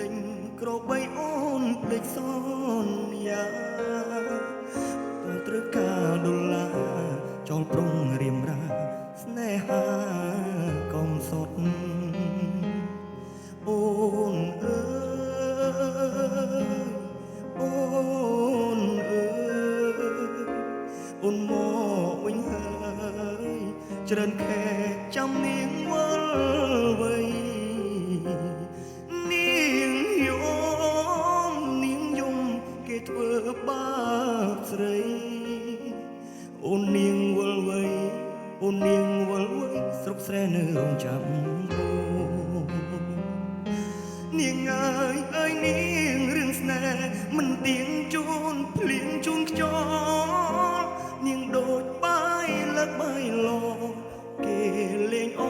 លេងក្របីអូនភ្លេចសន្យាតើត្រូវការដុល្លារចូលប្រុងរៀមរាស្នេហាកំសត់អូនអើយអូនអើយអូនមកវិញហើយច្រើនខែចាំនាងវល់វ័យនាងយំនាងយំគេធ្វើបាបស្រីអូននាងវល់វ័យអូននាងវល់វ័យស្រុកស្រែនៅរោងចាំអូនាងអើយនាងរឿងស្នេហ៍មិនទៀងជូនភ្លៀងជូនខ្យល់នាងដូចបាយលើកបាយឡគេលេងអ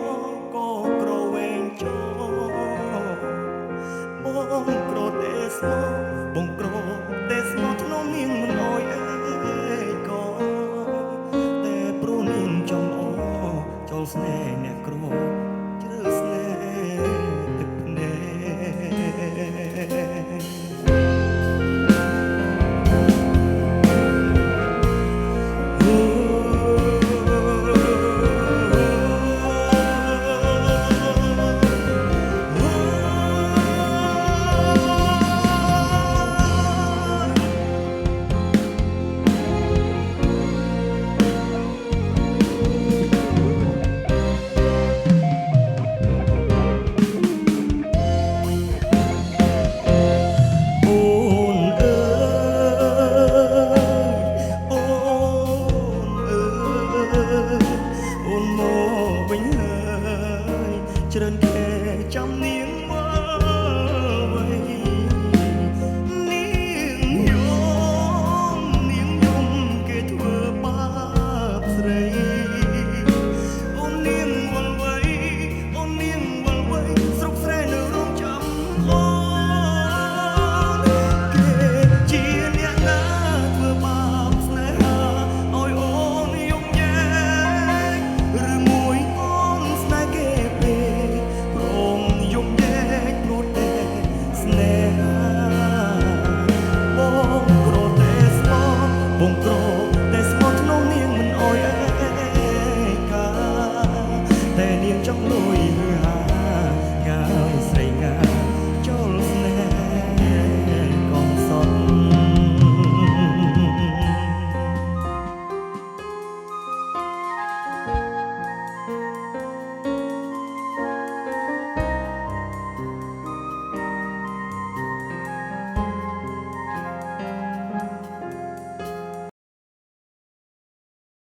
ក៏ក្រវែងចោបងក្រទេស្មោ